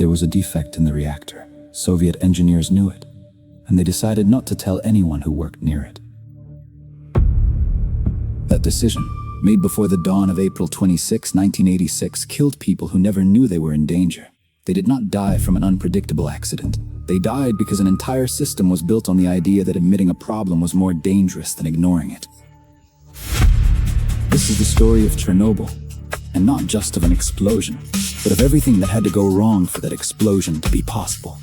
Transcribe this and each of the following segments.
There was a defect in the reactor. Soviet engineers knew it, and they decided not to tell anyone who worked near it. That decision, made before the dawn of April 26, 1986, killed people who never knew they were in danger. They did not die from an unpredictable accident. They died because an entire system was built on the idea that admitting a problem was more dangerous than ignoring it. This is the story of Chernobyl, and not just of an explosion, but of everything that had to go wrong for that explosion to be possible.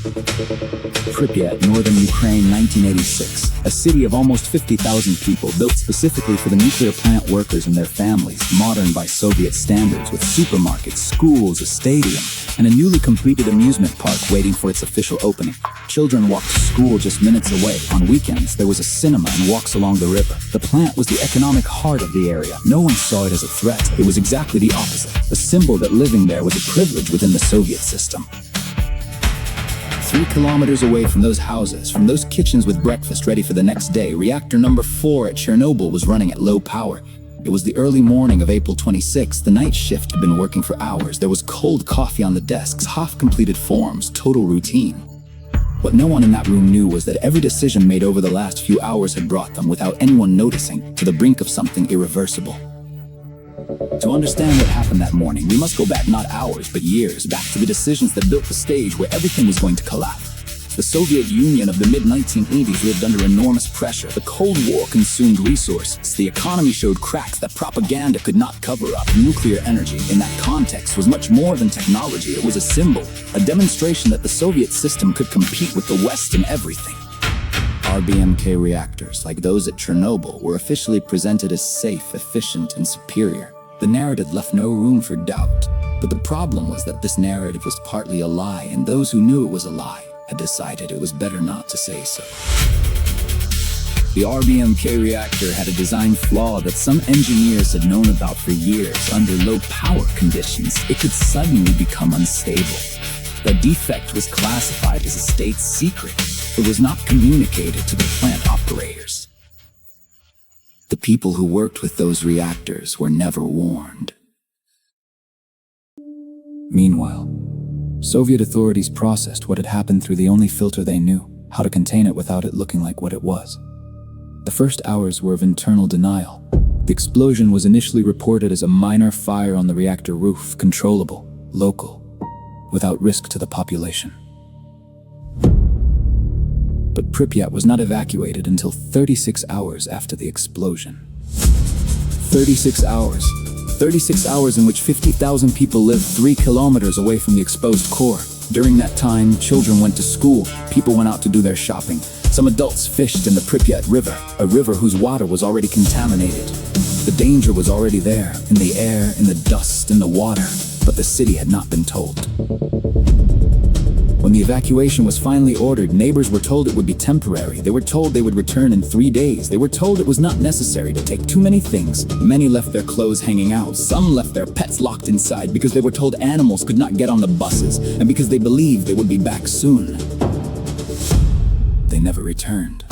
Pripyat, northern Ukraine, 1986. A city of almost 50,000 people, built specifically for the nuclear plant workers and their families, modern by Soviet standards, with supermarkets, schools, a stadium, and a newly completed amusement park waiting for its official opening. Children walked to school just minutes away. On weekends, there was a cinema and walks along the river. The plant was the economic heart of the area. No one saw it as a threat. It was exactly the opposite, a symbol that living there was a privilege within the Soviet system. 3 kilometers away from those houses, from those kitchens with breakfast ready for the next day, reactor number 4 at Chernobyl was running at low power. It was the early morning of April 26. The night shift had been working for hours. There was cold coffee on the desks, half-completed forms, total routine. What no one in that room knew was that every decision made over the last few hours had brought them, without anyone noticing, to the brink of something irreversible. To understand what happened that morning, we must go back not hours, but years, back to the decisions that built the stage where everything was going to collapse. The Soviet Union of the mid-1980s lived under enormous pressure. The Cold War consumed resources. The economy showed cracks that propaganda could not cover up. Nuclear energy, in that context, was much more than technology. It was a symbol, a demonstration that the Soviet system could compete with the West in everything. RBMK reactors, like those at Chernobyl, were officially presented as safe, efficient, and superior. The narrative left no room for doubt. But the problem was that this narrative was partly a lie, and those who knew it was a lie had decided it was better not to say so. The RBMK reactor had a design flaw that some engineers had known about for years. Under low power conditions, it could suddenly become unstable. The defect was classified as a state secret. It was not communicated to the plant operators. The people who worked with those reactors were never warned. Meanwhile, Soviet authorities processed what had happened through the only filter they knew, how to contain it without it looking like what it was. The first hours were of internal denial. The explosion was initially reported as a minor fire on the reactor roof, controllable, local, without risk to the population. But Pripyat was not evacuated until 36 hours after the explosion. 36 hours. 36 hours in which 50,000 people lived 3 kilometers away from the exposed core. During that time, children went to school, people went out to do their shopping. Some adults fished in the Pripyat River, a river whose water was already contaminated. The danger was already there, in the air, in the dust, in the water, but the city had not been told. When the evacuation was finally ordered, neighbors were told it would be temporary. They were told they would return in 3 days. They were told it was not necessary to take too many things. Many left their clothes hanging out. Some left their pets locked inside because they were told animals could not get on the buses, and because they believed they would be back soon. They never returned.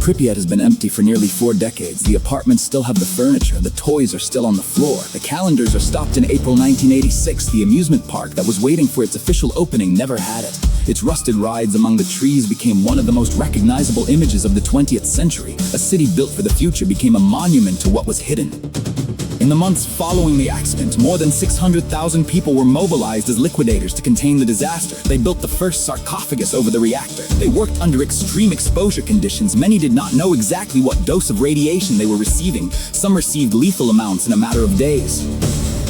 Pripyat has been empty for nearly 4 decades. The apartments still have the furniture, the toys are still on the floor. The calendars are stopped in April 1986. The amusement park that was waiting for its official opening never had it. Its rusted rides among the trees became one of the most recognizable images of the 20th century. A city built for the future became a monument to what was hidden. In the months following the accident, more than 600,000 people were mobilized as liquidators to contain the disaster. They built the first sarcophagus over the reactor. They worked under extreme exposure conditions. Many did not know exactly what dose of radiation they were receiving. Some received lethal amounts in a matter of days.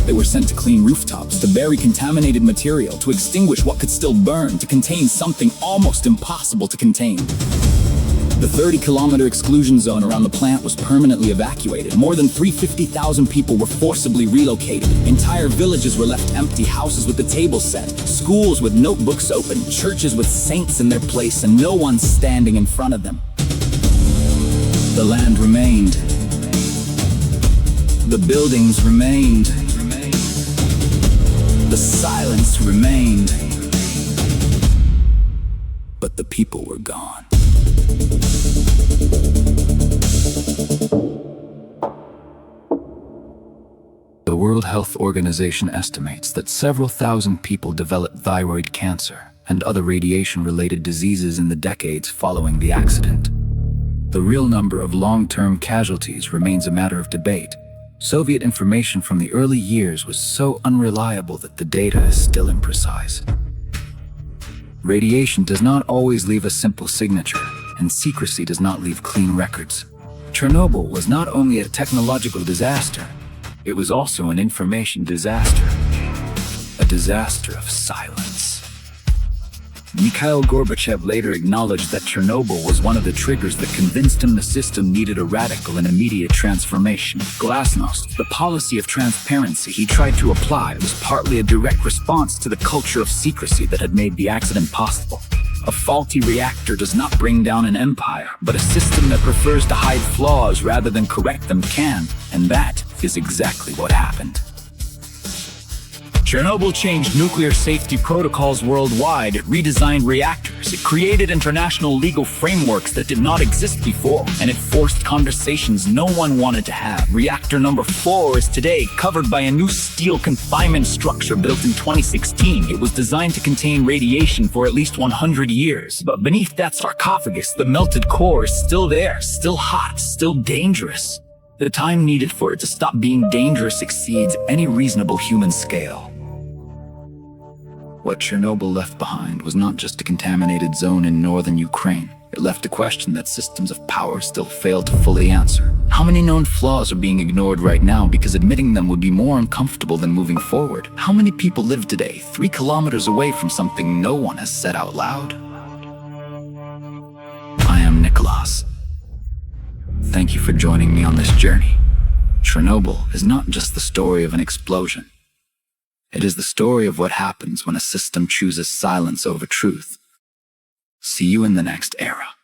They were sent to clean rooftops, to bury contaminated material, to extinguish what could still burn, to contain something almost impossible to contain. The 30-kilometer exclusion zone around the plant was permanently evacuated. More than 350,000 people were forcibly relocated. Entire villages were left empty, houses with the tables set, schools with notebooks open, churches with saints in their place, and no one standing in front of them. The land remained. The buildings remained. The silence remained. But the people were gone. The World Health Organization estimates that several thousand people developed thyroid cancer and other radiation-related diseases in the decades following the accident. The real number of long-term casualties remains a matter of debate. Soviet information from the early years was so unreliable that the data is still imprecise. Radiation does not always leave a simple signature, and secrecy does not leave clean records. Chernobyl was not only a technological disaster, it was also an information disaster. A disaster of silence. Mikhail Gorbachev later acknowledged that Chernobyl was one of the triggers that convinced him the system needed a radical and immediate transformation. Glasnost, the policy of transparency he tried to apply, was partly a direct response to the culture of secrecy that had made the accident possible. A faulty reactor does not bring down an empire, but a system that prefers to hide flaws rather than correct them can, and that is exactly what happened. Chernobyl changed nuclear safety protocols worldwide. It redesigned reactors. It created international legal frameworks that did not exist before, and it forced conversations no one wanted to have. Reactor No. 4 is today covered by a new steel confinement structure built in 2016. It was designed to contain radiation for at least 100 years. But beneath that sarcophagus, the melted core is still there, still hot, still dangerous. The time needed for it to stop being dangerous exceeds any reasonable human scale. What Chernobyl left behind was not just a contaminated zone in northern Ukraine. It left a question that systems of power still fail to fully answer. How many known flaws are being ignored right now because admitting them would be more uncomfortable than moving forward? How many people live today 3 kilometers away from something no one has said out loud? I am Nicholas. Thank you for joining me on this journey. Chernobyl is not just the story of an explosion. It is the story of what happens when a system chooses silence over truth. See you in the next era.